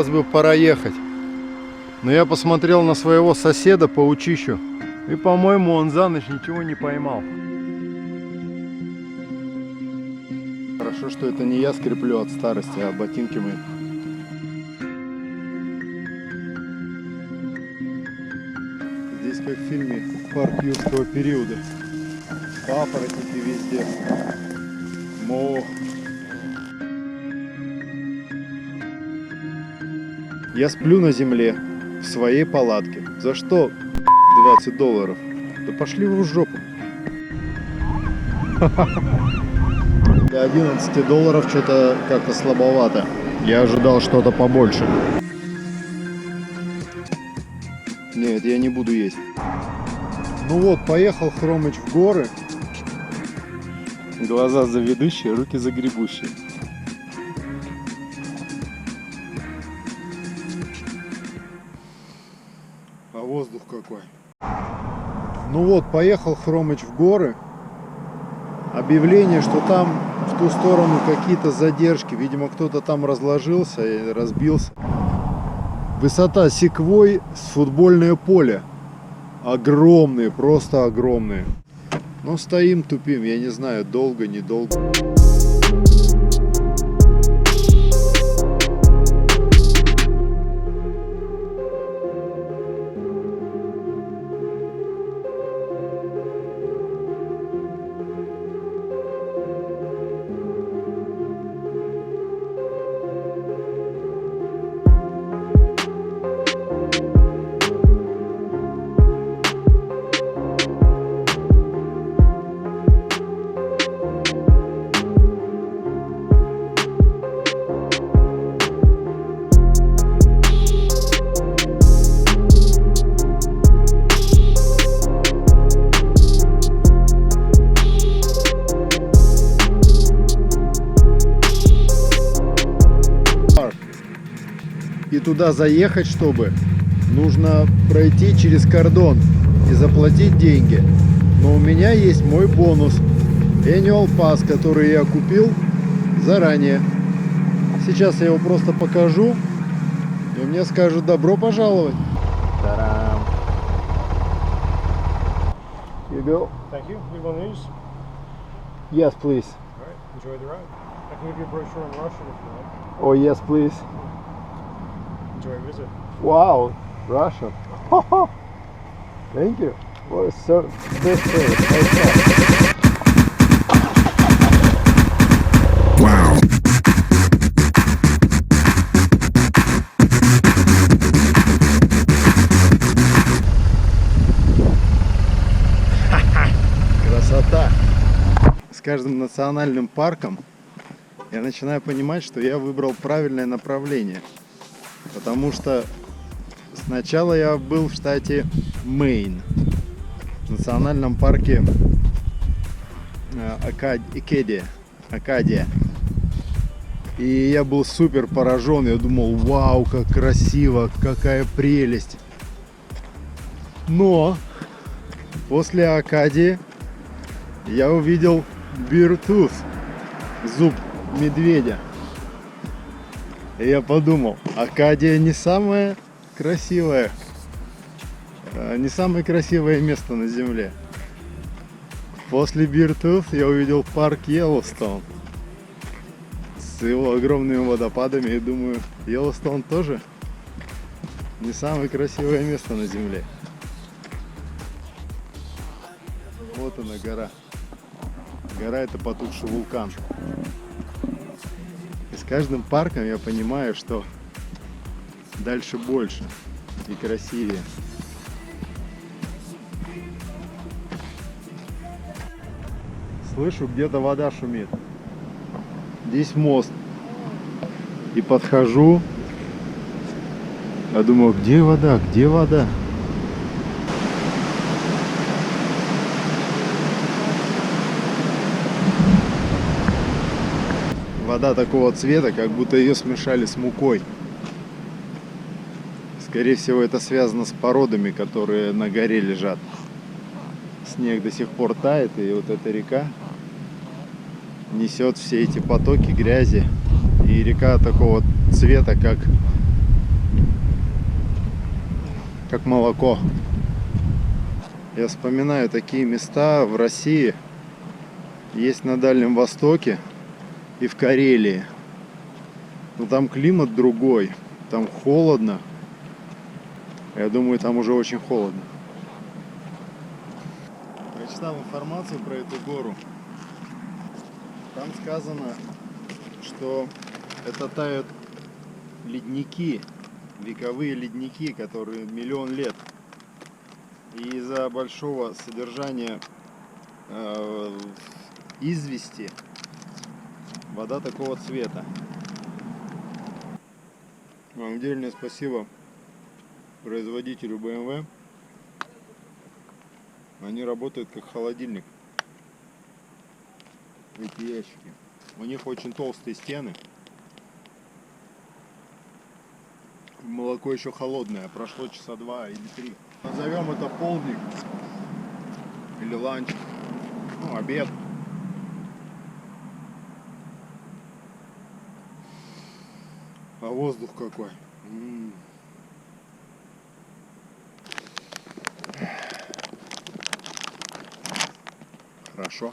казалось бы, пора ехать. Но я посмотрел на своего соседа паучищу, и, по-моему, он за ночь ничего не поймал. Хорошо, что это не я скреплю от старости, а ботинки мои. Здесь как в фильме «Парк юрского периода». Папоротники везде. Мох. Я сплю на земле, в своей палатке. За что $20? Да пошли вы в жопу. Для $11 что-то как-то слабовато. Я ожидал что-то побольше. Нет, я не буду есть. Ну вот, поехал Хромыч в горы. Глаза заведущие, руки загребущие. А воздух какой. Ну вот, поехал Хромыч в горы. Объявление, что там в ту сторону какие-то задержки. Видимо, кто-то там разложился и разбился. Высота секвой с футбольное поле. Огромные, просто огромные. Ну, стоим, тупим. Я не знаю, долго, недолго. И туда заехать, чтобы, нужно пройти через кордон и заплатить деньги. Но у меня есть мой бонус Annual Pass, который я купил заранее. Сейчас я его просто покажу, и мне скажут добро пожаловать. Та-дам! Here you go. Thank you. You want these? Yes, please. All right. Enjoy the ride. I can give you a brochure in Russian if you like. Oh, yes, please. Enjoy a visit. Wow, Russian. Thank you. Well, so this is Wow. красота. С каждым национальным парком я начинаю понимать, что я выбрал правильное направление. Потому что сначала я был в штате Мэйн, в национальном парке Акадия. И я был супер поражен. Я думал, вау, как красиво, какая прелесть. Но после Акадии я увидел Beartooth, зуб медведя. И я подумал, Акадия не самое красивое, не самое красивое место на земле. После Beartooth я увидел парк Йеллоустоун с его огромными водопадами и думаю, Йеллоустоун тоже не самое красивое место на земле. Вот она гора. Гора — это потухший вулкан. И с каждым парком я понимаю, что дальше больше и красивее. Слышу, где-то вода шумит. Здесь мост. И подхожу. Я думаю, где вода? Где вода? Вода такого цвета, как будто ее смешали с мукой. Скорее всего, это связано с породами, которые на горе лежат. Снег до сих пор тает, и вот эта река несет все эти потоки грязи. И река такого цвета, как как молоко. Я вспоминаю такие места в России. Есть на Дальнем Востоке и в Карелии. Но там климат другой. Там холодно. Я думаю, там уже очень холодно. Прочитал информацию про эту гору. Там сказано, что это тают ледники, вековые ледники, которые миллион лет. И из-за большого содержания извести вода такого цвета. Вам отдельное спасибо производителю BMW. Они работают как холодильник. Эти ящики. У них очень толстые стены. Молоко еще холодное. Прошло часа 2 или 3. Назовем это полдник. Или ланч. Ну, обед. А воздух какой. Хорошо.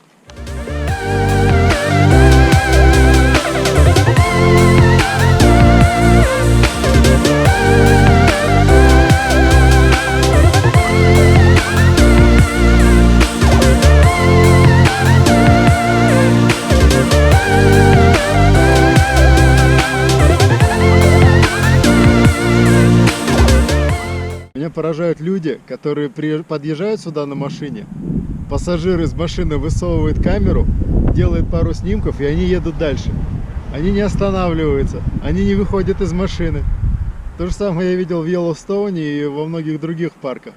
Меня поражают люди, которые подъезжают сюда на машине. Пассажир из машины высовывает камеру, делает пару снимков, и они едут дальше. Они не останавливаются, они не выходят из машины. То же самое я видел в Йеллоустоуне и во многих других парках.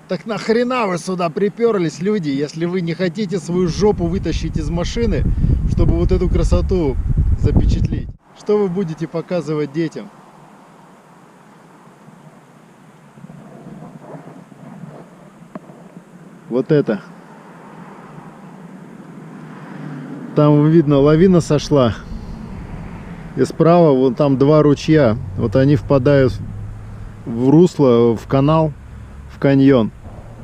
Так нахрена вы сюда приперлись, люди, если вы не хотите свою жопу вытащить из машины, чтобы вот эту красоту запечатлеть? Что вы будете показывать детям? Вот это. Там видно, лавина сошла. И справа вон там два ручья. Вот они впадают в русло, в канал, в каньон.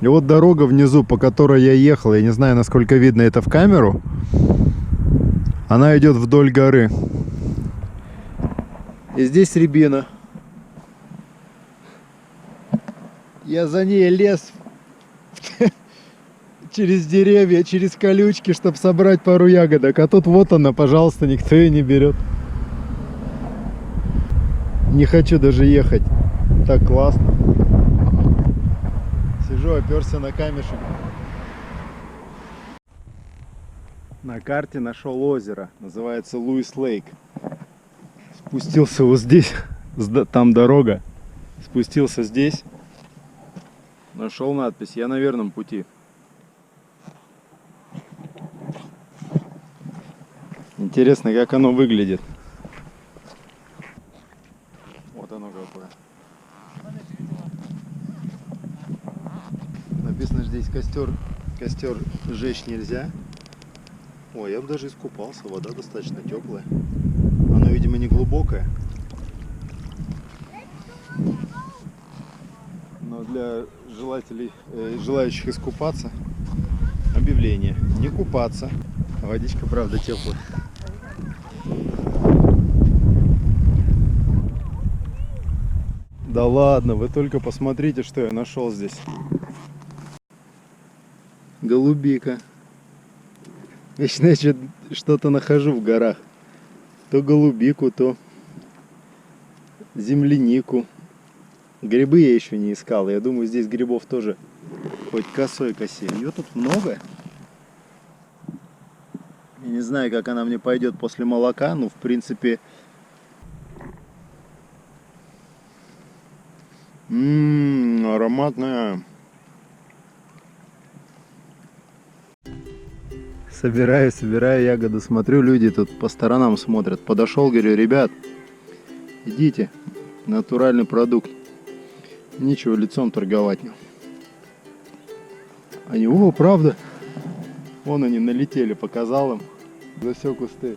И вот дорога внизу, по которой я ехал. Я не знаю, насколько видно это в камеру. Она идет вдоль горы. И здесь рябина. Я за ней лез через деревья, через колючки, чтобы собрать пару ягодок. А тут вот она, пожалуйста, никто ее не берет. Не хочу даже ехать. Так классно. Сижу, оперся на камешек. На карте нашел озеро. Называется Луис Лейк. Спустился вот здесь. Там дорога. Спустился здесь. Нашел надпись. Я на верном пути. Интересно, как оно выглядит. Вот оно какое. Написано, что здесь костер жечь нельзя. Ой, я бы даже искупался, вода достаточно теплая. Она, видимо, не глубокая. Но для желающих искупаться объявление: не купаться. Водичка, правда, теплая. Да ладно, вы только посмотрите, что я нашел здесь. Голубика. Вечно я что-то нахожу в горах. То голубику, то землянику. Грибы я еще не искал. Я думаю, здесь грибов тоже хоть косой коси. Ее тут много. Я не знаю, как она мне пойдет после молока, но в принципе... Ароматная. Собираю ягоды. Смотрю, люди тут по сторонам смотрят. Подошел, говорю: ребят, идите, натуральный продукт. Нечего лицом торговать. Они: о, правда? Вон они налетели, показал им. За все кусты.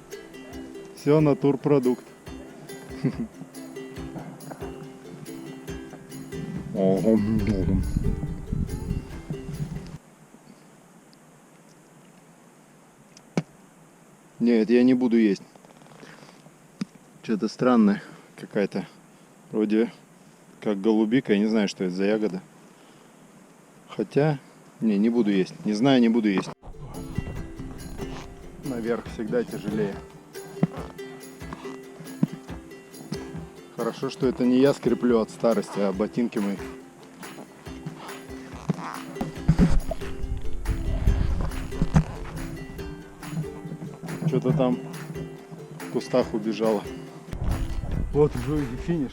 Все натурпродукт. Нет, я не буду есть. Что-то странное. Какая-то вроде как голубика. Я не знаю, что это за ягода. Хотя, не буду есть. Не знаю, не буду есть. Наверх всегда тяжелее. Хорошо, что это не я скреплю от старости, а ботинки мои. Что-то там в кустах убежало. Вот уже и финиш.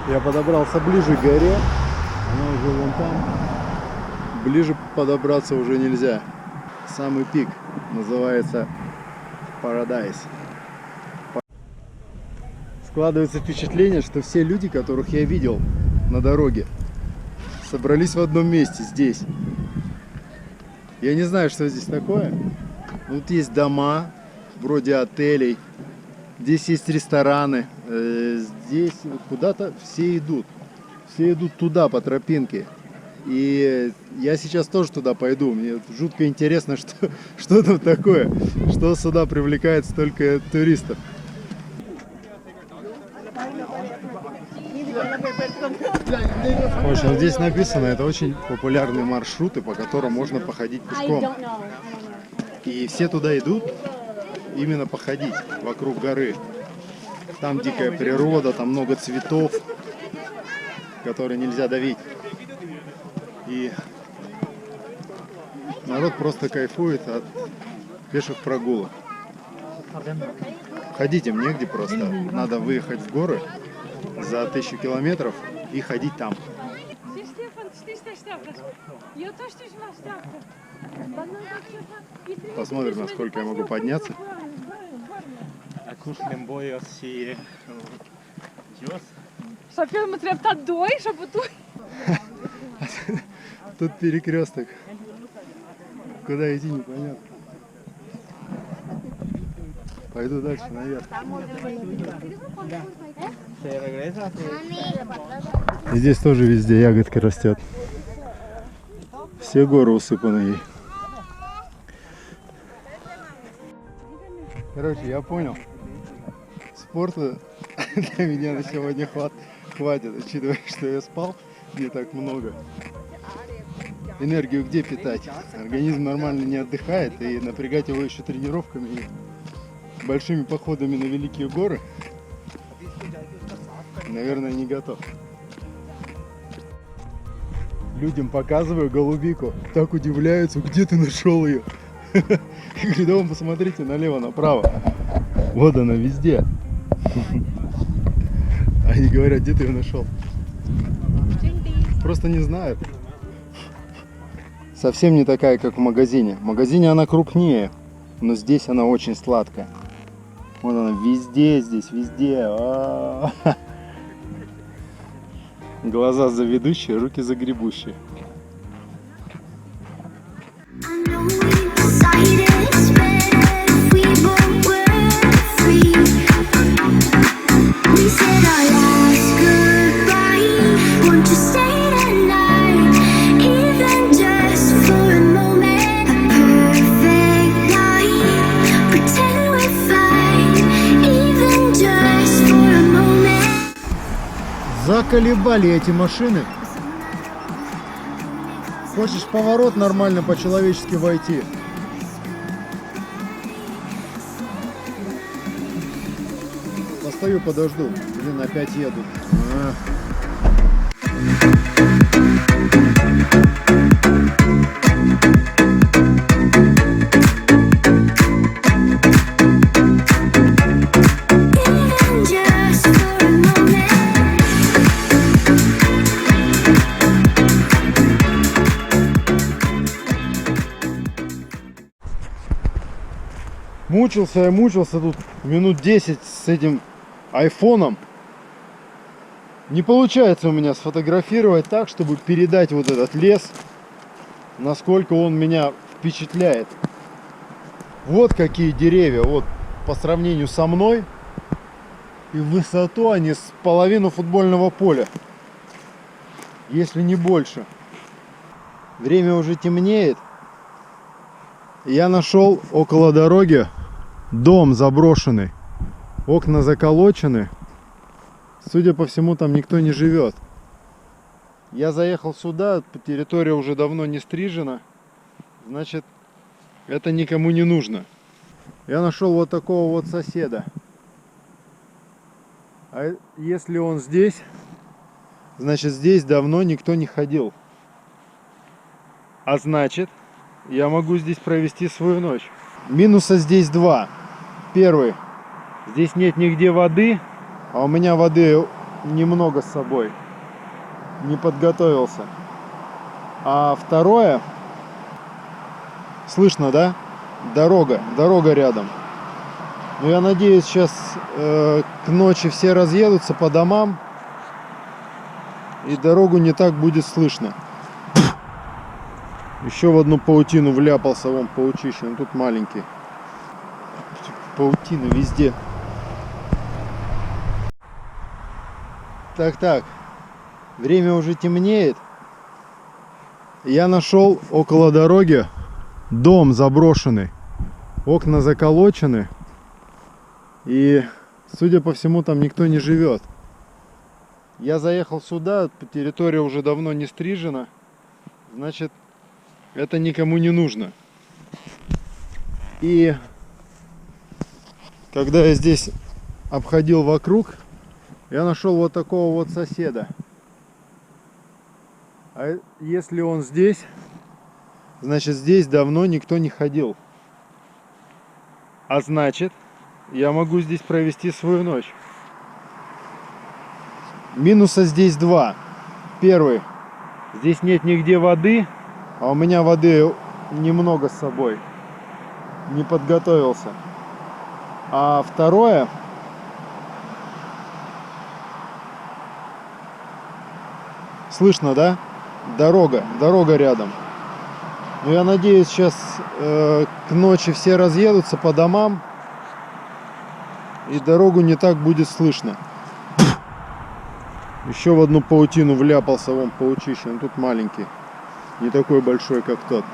Я подобрался ближе к горе. Она уже вон там. Ближе подобраться уже нельзя. Самый пик называется Paradise. Складывается впечатление, что все люди, которых я видел на дороге, собрались в одном месте здесь. Я не знаю, что здесь такое. Тут есть дома, вроде отелей. Здесь есть рестораны. Здесь куда-то все идут. Все идут туда по тропинке. И я сейчас тоже туда пойду. Мне жутко интересно, что там такое. Что сюда привлекает столько туристов. В общем, здесь написано, это очень популярные маршруты, по которым можно походить пешком. И все туда идут именно походить вокруг горы. Там дикая природа, там много цветов, которые нельзя давить. И народ просто кайфует от пеших прогулок. Ходить им негде просто. Надо выехать в горы за 1000 километров и ходить там. Посмотрим, насколько я могу подняться. Тут перекресток. Куда идти, непонятно. Пойду дальше наверх. И здесь тоже везде ягодка растет. Все горы усыпаны ей. Короче, я понял. Спорта для меня на сегодня хватит, учитывая, что я спал не так много. Энергию где питать? Организм нормально не отдыхает, и напрягать его еще тренировками и большими походами на великие горы, наверное, не готов. Людям показываю голубику, так удивляются, где ты нашел ее? Я говорю, да вон посмотрите налево, направо. Вот она везде. Они говорят, где ты ее нашел? Просто не знают. Совсем не такая, как в магазине. В магазине она крупнее, но здесь она очень сладкая. Вот она везде, здесь везде. Глаза заведущие, руки загребущие. Заколебали эти машины. Хочешь поворот нормально по-человечески войти? Постою, подожду. Блин, опять едут. Мучился тут минут 10 с этим айфоном. Не получается у меня сфотографировать так, чтобы передать вот этот лес, насколько он меня впечатляет. Вот какие деревья, вот по сравнению со мной, И в высоту они с половину футбольного поля. Если не больше. Время уже темнеет. Я нашел около дороги дом заброшенный. Окна заколочены. Судя по всему, там никто не живет. Я заехал сюда, территория уже давно не стрижена. Значит, это никому не нужно. Я нашел вот такого вот соседа. А если он здесь, значит, здесь давно никто не ходил. А значит, я могу здесь провести свою ночь. Минуса здесь два. Первый. Здесь нет нигде воды, а у меня воды немного с собой. Не подготовился. А второе. Слышно, да? Дорога рядом. Но я надеюсь, сейчас к ночи все разъедутся по домам. И дорогу не так будет слышно. Еще в одну паутину вляпался, вон паучище, он тут маленький. Паутина везде. Так. Время уже темнеет. Я нашел около дороги дом заброшенный. Окна заколочены. И, судя по всему, там никто не живет. Я заехал сюда, территория уже давно не стрижена. Значит, это никому не нужно. И когда я здесь обходил вокруг, я нашел вот такого вот соседа. А если он здесь, значит, здесь давно никто не ходил. А значит, я могу здесь провести свою ночь. Минуса здесь два. Первый. Здесь нет нигде воды, а у меня воды немного с собой. Не подготовился. А второе. Слышно, да? Дорога рядом. Но я надеюсь, сейчас к ночи все разъедутся по домам. И дорогу не так будет слышно. Еще в одну паутину вляпался, вон паучище, он тут маленький. Не такой большой, как тот.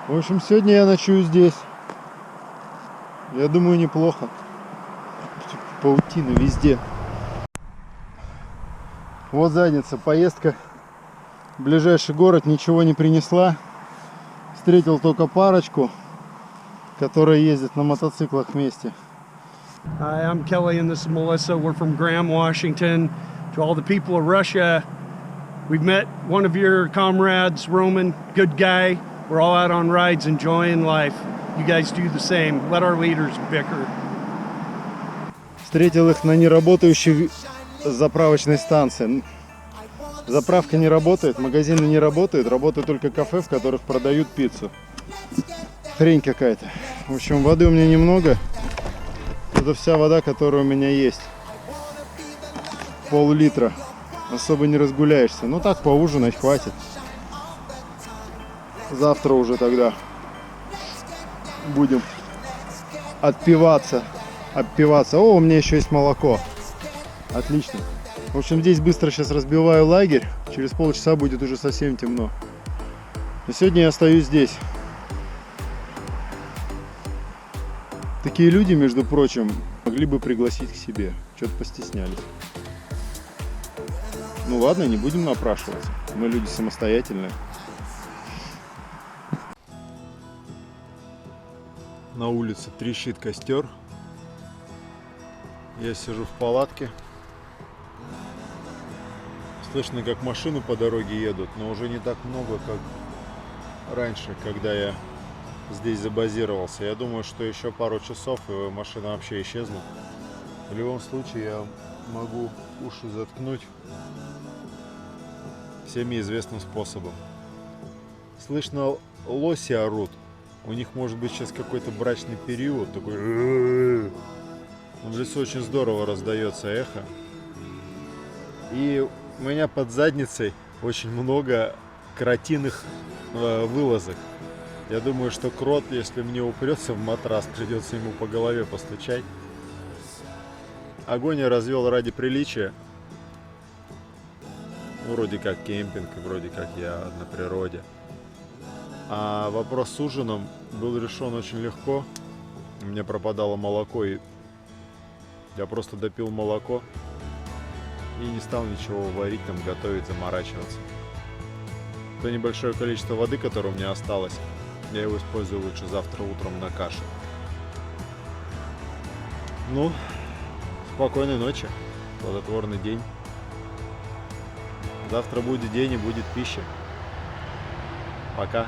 В общем, сегодня я ночую здесь. Я думаю, неплохо. Паутина везде. Вот задница, поездка в ближайший город ничего не принесла. Встретил только парочку, которые ездят на мотоциклах вместе. Hi, I'm Kelly and this is Melissa. We're from Graham, Washington. To all the people of Russia, we've met one of your comrades, Roman, good guy. We're all out on rides enjoying life. You guys do the same. Let our leaders bicker. Встретил их на неработающей заправочной станции. Заправка не работает, магазины не работают, работают только кафе, в которых продают пиццу. Хрень какая-то. В общем, воды у меня немного. Это вся вода, которая у меня есть. Пол-литра. Особо не разгуляешься. Ну так, поужинать хватит. Завтра уже тогда будем отпиваться. О, у меня еще есть молоко. Отлично. В общем, здесь быстро сейчас разбиваю лагерь. Через полчаса будет уже совсем темно. И сегодня я остаюсь здесь. Такие люди, между прочим, могли бы пригласить к себе. Что-то постеснялись. Ну ладно, не будем напрашиваться. Мы люди самостоятельные. На улице трещит костер. Я сижу в палатке. Слышно, как машины по дороге едут, но уже не так много, как раньше, когда я здесь забазировался. Я думаю, что еще пару часов и машины вообще исчезнут. В любом случае я могу уши заткнуть всеми известным способом. Слышно, лоси орут. У них может быть сейчас какой-то брачный период, такой. В лесу очень здорово раздается эхо. И у меня под задницей очень много кротиных вылазок. Я думаю, что крот, если мне упрется в матрас, придется ему по голове постучать. огонь я развел ради приличия. Вроде как кемпинг, вроде как я на природе. А вопрос с ужином был решен очень легко. У меня пропадало молоко, и я просто допил молоко и не стал ничего варить, там готовить, заморачиваться. То небольшое количество воды, которое у меня осталось, я его использую лучше завтра утром на кашу. Ну, спокойной ночи, плодотворный день. Завтра будет день и будет пища. Пока.